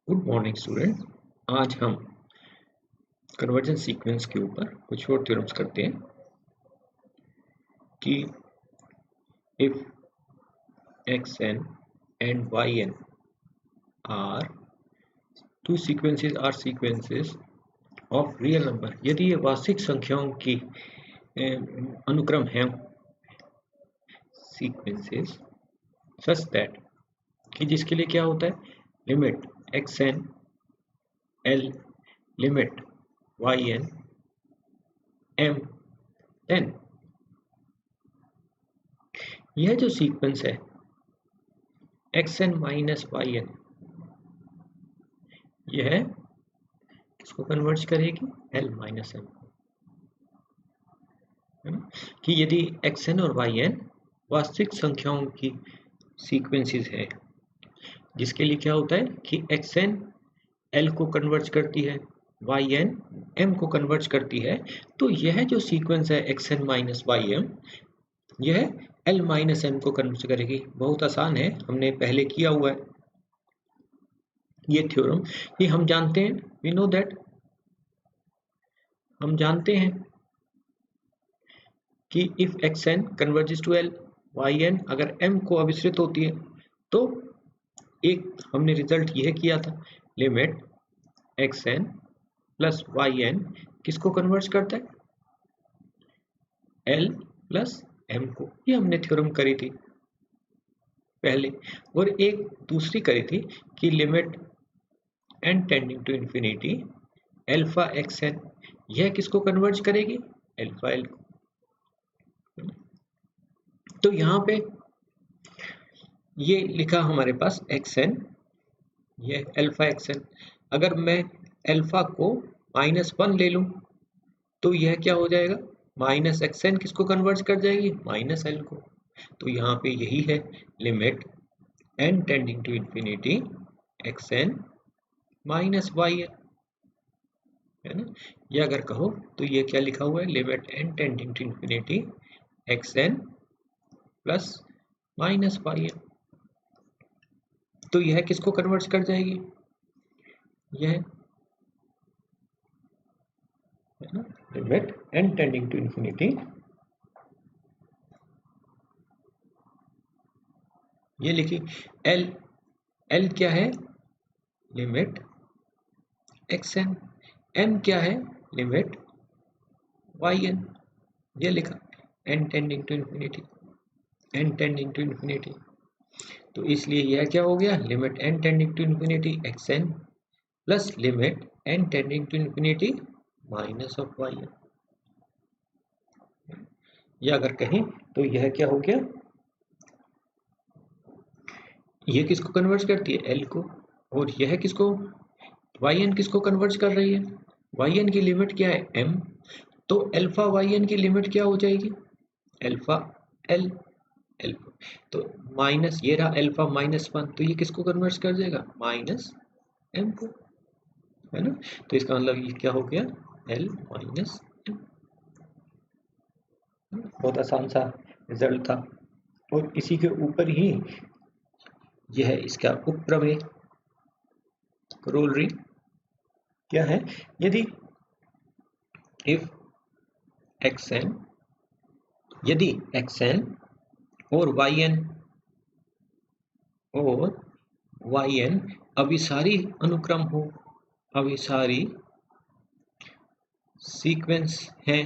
Good morning student. आज हम conversion sequence के ऊपर कुछ और थ्योरम्स करते हैं कि if xn and yn are two sequences are sequences of real number, यदि ये वास्तविक संख्याओं की अनुक्रम है सीक्वेंसेस सच दैट कि जिसके लिए क्या होता है limit xn l limit yn m then यह जो सीक्वेंस है xn माइनस yn यह किसको कन्वर्ज करेगी l माइनस m, है ना, कि यदि xn और yn वास्तविक संख्याओं की सीक्वेंसेस है जिसके लिए क्या होता है कि xn l को कन्वर्ज करती है, yn m को कन्वर्ज करती है, तो यह जो सीक्वेंस है xn माइनस ym यह l माइनस m को कन्वर्ज करेगी। बहुत आसान है, हमने पहले किया हुआ है ये थ्योरम। कि हम जानते हैं वी नो दैट हम जानते हैं कि if xn converges to l yn अगर m को अभिसरित होती है तो एक हमने रिजल्ट यह किया था लिमिट xn प्लस yn किसको कन्वर्ज करता है l प्लस m को। ये हमने थ्योरम करी थी पहले। और एक दूसरी करी थी कि limit n tending to infinity alpha xn यह किसको कन्वर्ज करेगी अल्फा l को। तो यहाँ पे ये लिखा हमारे पास xn, ये अल्फा xn। अगर मैं अल्फा को -1 ले लूं तो यह क्या हो जाएगा माइनस xn किसको कन्वर्ज कर जाएगी माइनस l को। तो यहाँ पे यही है limit n tending to infinity xn minus yn, है ना। या अगर कहो तो ये क्या लिखा हुआ है limit n tending to infinity xn plus minus yn। तो यह किसको कन्वर्ट कर जाएगी यह, है ना, limit n tending to infinity, ये लिखी l क्या है लिमिट xn, m क्या है लिमिट yn, ये लिखा n tending to infinity n tending to infinity. तो इसलिए यह क्या हो गया limit n tending to infinity xn plus limit n tending to infinity minus of yn। या अगर कहें तो यह क्या हो गया, यह किसको कन्वर्ज करती है l को, और यह किसको yn किसको कन्वर्ज कर रही है yn की लिमिट क्या है m, तो अल्फा yn की लिमिट क्या हो जाएगी अल्फा l अल्फा। तो माइनस ये रहा अल्फा -1, तो ये किसको कन्वर्ट कर देगा माइनस m को, है ना। तो इसका मतलब ये क्या हो गया l माइनस m। बहुत आसान सा रिजल्ट था। और इसी के ऊपर ही यह इसका उपप्रमेय करोलरी क्या है, यदि इफ xn यदि xn और yn अभिसारी अनुक्रम हो, अभिसारी सीक्वेंस है,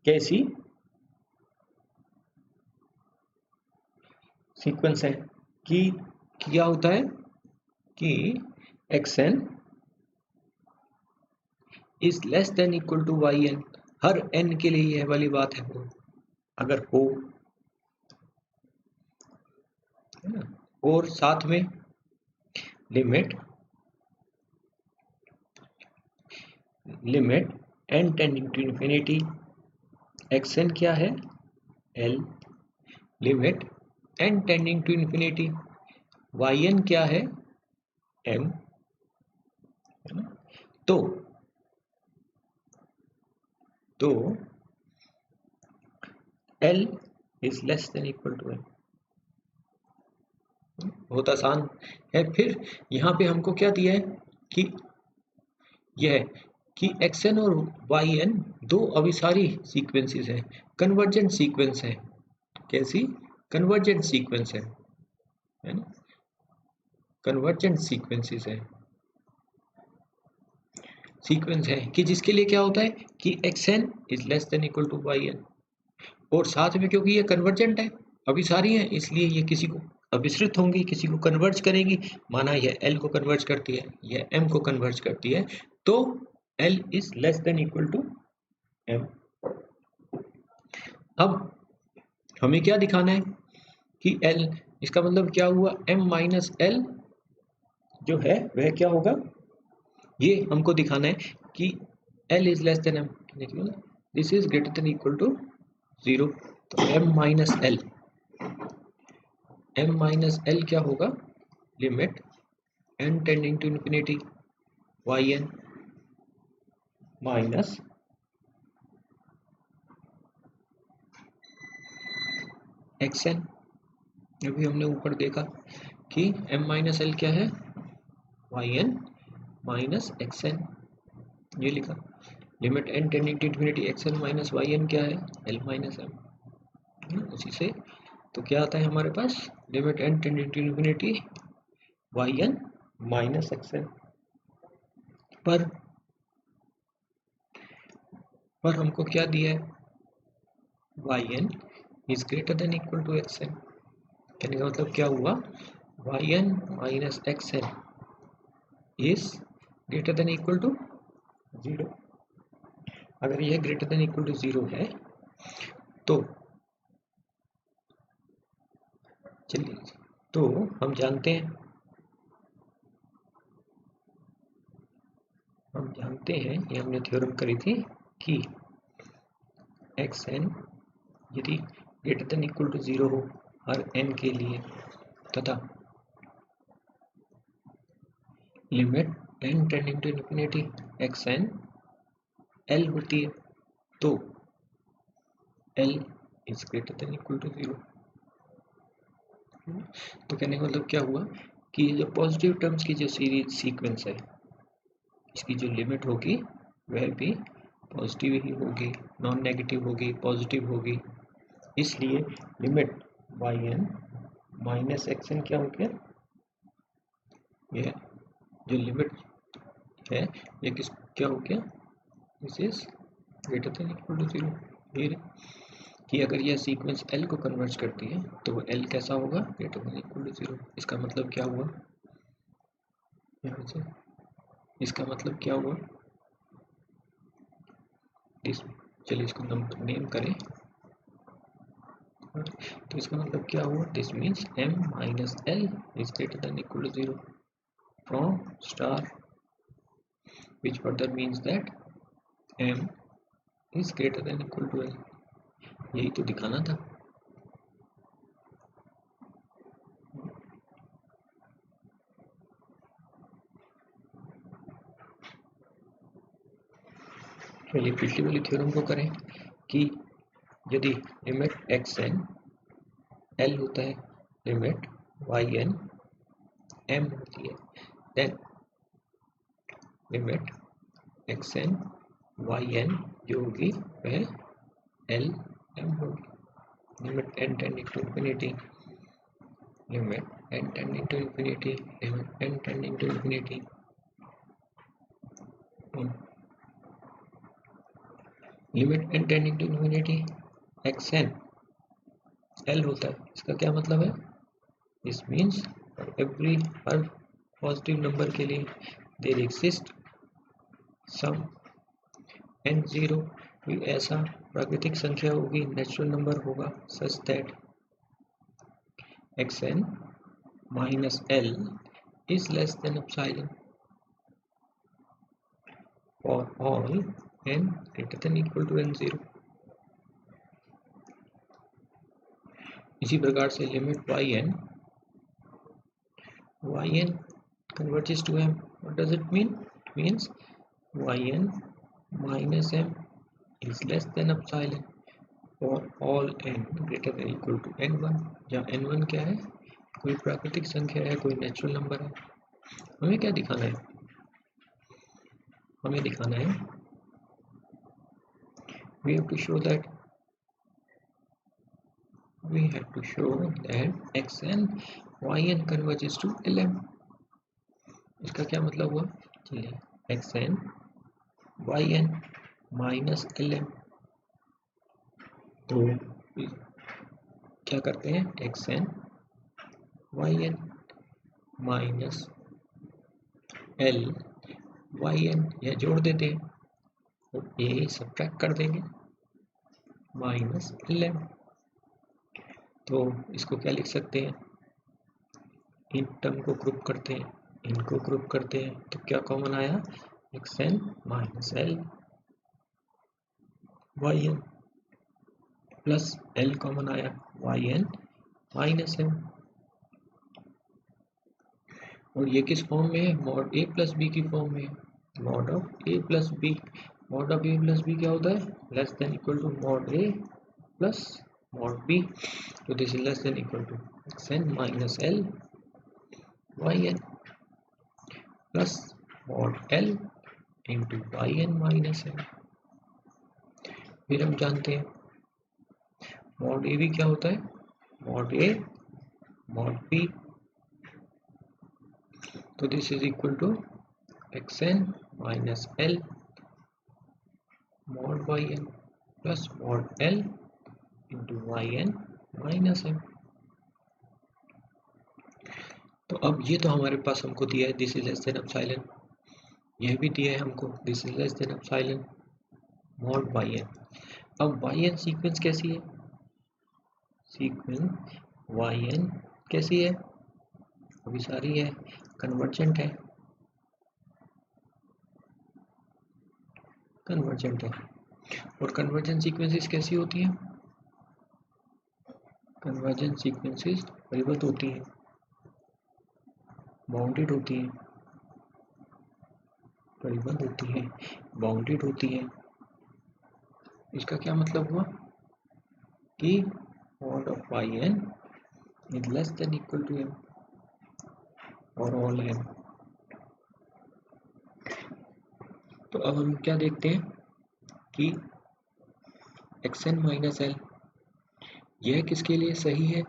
कैसी सीक्वेंस है कि क्या होता है कि xn is less than equal to yn, हर n के लिए यह वाली बात है वो अगर हो, है ना। और साथ में limit n tending to infinity xn क्या है l, limit n tending to infinity yn क्या है m, है ना। तो l is less than equal to m, बहुत आसान है। फिर यहाँ पे हमको क्या दिया है कि यह कि xn और yn दो अभिसारी सीक्वेंसेस हैं, कन्वर्जेंट सीक्वेंस है। कैसी? कन्वर्जेंट सीक्वेंस है ना, कन्वर्जेंट सीक्वेंसेस है, सीक्वेंस है कि जिसके लिए क्या होता है कि xn is less than equal to yn, और साथ में क्योंकि ये कन्वर्जेंट है, अभिसारी है, इसलिए ये किसी को अभिसरित होंगी, किसी को कन्वर्ज करेंगी। माना यह L को कन्वर्ज करती है, यह M को कन्वर्ज करती है, तो L is less than equal to M। अब हमें क्या दिखाना है कि L, इसका मतलब क्या हुआ, M माइनस L जो है वह क्या होगा, ये हमको दिखाना है कि L is less than M, this is greater than equal to 0। तो M माइनस L क्या होगा, limit n tending to infinity yn minus xn। अभी हमने ऊपर देखा कि m माइनस l क्या है, yn माइनस xn, ये लिखा। Limit n tending to infinity xn minus yn क्या है, l माइनस m। उसी से तो क्या आता है हमारे पास, limit n tending to infinity yn minus xn। पर हमको क्या दिया है, yn is greater than equal to xn। कहने का मतलब क्या हुआ, yn minus xn is greater than equal to 0। अगर यह ग्रेटर देन इक्वल टू 0 है तो चलिए, तो हम जानते हैं ये हमने थ्योरम करी थी कि xn यदि ग्रेटर देन इक्वल टू 0 हो हर n के लिए, तथा limit n tending to infinity xn l होती है, तो l is greater than equal to 0। तो कहने का मतलब क्या हुआ कि जो पॉजिटिव टर्म्स की जो सीरीज सीक्वेंस है, इसकी जो लिमिट होगी वह भी पॉजिटिव ही होगी, नॉन नेगेटिव होगी, पॉजिटिव होगी। इसलिए लिमिट yn माइनस xn क्या हो गया, यह जो लिमिट है ये किस क्या हो गया, this is greater than equal to 0। फिर कि अगर यह सीक्वेंस L को कन्वर्ज करती है तो वो L कैसा होगा, ग्रेटर देन इक्वल टू 0। इसका मतलब क्या हुआ, यहाँ से इसका मतलब क्या हुआ, चलिए इसको नेम करें। तो इसका मतलब क्या हुआ, this means M minus L is greater than equal to 0 from star, which further means that M is greater than equal to L। यही तो दिखाना था। चलिए पिछली वाली थ्योरम को करें कि यदि लिमिट xn L होता है, लिमिट yn M होती है, देन लिमिट xn yn जो होगी वह L M होगी। Limit n tending to infinity, limit n tending to infinity, limit n tending to infinity, limit n tending to infinity xn L होता है। इसका क्या मतलब है, दिस मीन्स हर पॉजिटिव नंबर के लिए देयर एग्जिस्ट सम n0, कोई ऐसा प्राकृतिक संख्या होगी, नेचुरल नंबर होगा, such that xn minus L is less than epsilon for all n greater than equal to n0। इसी प्रकार से limit yn converges to M। what does it mean, it means yn minus M is less than epsilon for all n greater than equal to n1, जहाँ n1 क्या है, कोई प्राकृतिक संख्या है, कोई नेचुरल नंबर है, हमें क्या दिखाना है? हमें दिखाना है we have to show that xn yn converges to lm। इसका क्या मतलब हुआ? चलिए xn yn माइनस lm, तो क्या करते हैं? xn yn minus l yn यह जोड़ देते हैं और a सब्ट्रैक्ट कर देंगे माइनस lm। तो इसको क्या लिख सकते हैं? इन टर्म को ग्रुप करते हैं, इनको ग्रुप करते हैं, तो क्या कॉमन आया? xn minus l yn plus l common आया yn माइनस m। और ये किस फॉर्म में है? मॉड a प्लस बी की फॉर्म में है। Mod of a plus b, mod of a plus b क्या होता है? Less than equal to mod a plus mod b। तो this is less than equal to xn minus l yn plus mod l into yn minus m। फिर हम जानते हैं mod a भी क्या होता है? Mod a mod b। तो this is equal to xn minus l mod yn plus mod l into yn minus m। तो अब ये तो हमारे पास हमको दिया है this is less than epsilon, यह भी दिया है हमको this is less than epsilon mod yn। अब yn सीक्वेंस कैसी है? सीक्वेंस yn कैसी है? अभी सारी है, कन्वर्जेंट है, कन्वर्जेंट है। और कन्वर्जेंट सीक्वेंसेस कैसी होती हैं? कन्वर्जेंट सीक्वेंसेस परिबद्ध होती हैं, बाउंडेड होती हैं, परिबद्ध होती हैं, बाउंडेड होती हैं। इसका क्या मतलब हुआ कि mod of yn is less than equal to m और ऑल m। तो अब हम क्या देखते हैं कि xn माइनस l यह किसके लिए सही है?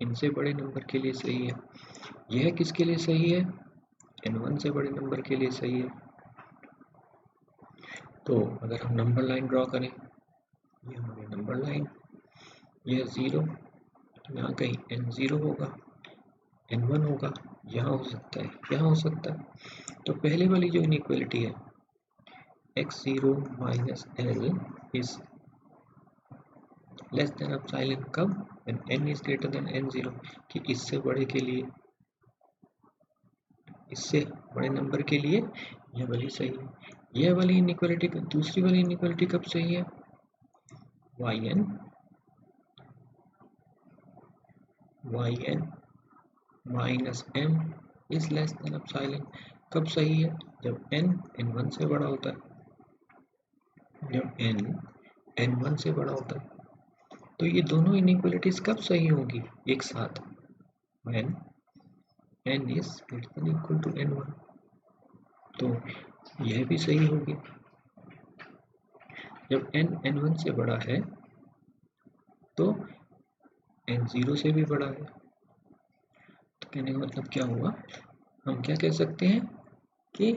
इनसे बड़े नंबर के लिए सही है। यह किसके लिए सही है? n1 से बड़े नंबर के लिए सही है। तो अगर हम नंबर लाइन ड्रॉ करें, ये हमारी नंबर लाइन, यह 0, यहाँ कहीं n0 होगा, n1 होगा, यहाँ हो सकता है, यहाँ हो सकता है। तो पहले वाली जो इनइक्वालिटी है x0 minus l is less than epsilon कब? When n is greater than n0, कि इससे बड़े के लिए, इससे बड़े नंबर के लिए यह वाली सही है। यह वाली इनइक्वालिटी, दूसरी वाली इनइक्वालिटी कब सही है? yn minus m is less than epsilon कब सही है? जब n n1 से बड़ा होता है, जब n n1 से बड़ा होता है। तो ये दोनों इनइक्वालिटीज कब सही होंगी एक साथ? when n is greater than equal to n1। तो यह भी सही होगी जब n n1 से बड़ा है तो n0 से भी बड़ा है। तो कहने का मतलब क्या हुआ? हम क्या कह सकते हैं कि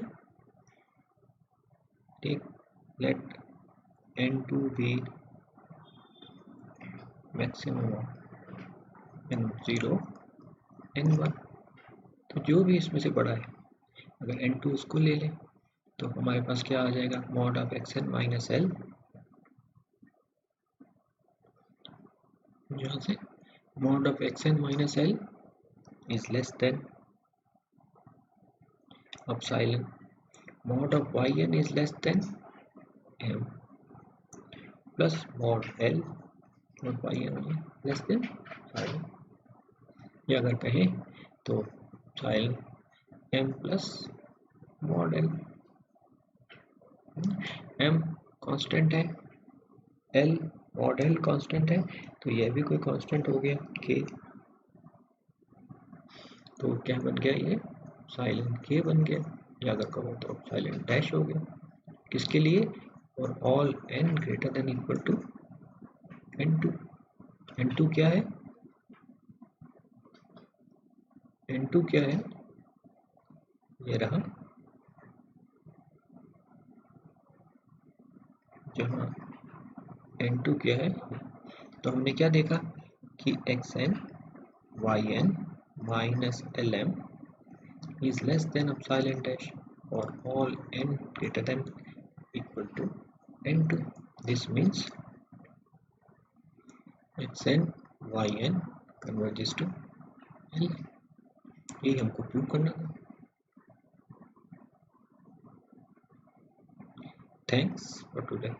let n2 be maximum of n0 n1। तो जो भी इसमें से बड़ा है, अगर n2 उसको ले लें तो हमारे पास क्या आ जाएगा? Mod of xn minus l, यहाँ से mod of xn minus l is less than epsilon, mod of yn is less than m plus mod l और yn लेस देन एप्सिलॉन। या अगर कहें तो epsilon m plus mod l। m constant है, l mod l constant है, तो यह भी कोई कांस्टेंट हो गया k। तो क्या बन गया, ये साइलेंट के बन गया, या अगर कहो तो साइलेंट डैश हो गया। किसके लिए, और all n greater than equal to n2। n2 क्या है, n2 क्या है, ये रहा, जहाँ n2 क्या है, तो हमने क्या देखा कि xn yn minus lm is less than epsilon dash for all n greater than equal to n2. This means xn yn converges to l। यही हमको प्रूव करना था। Thanks for today.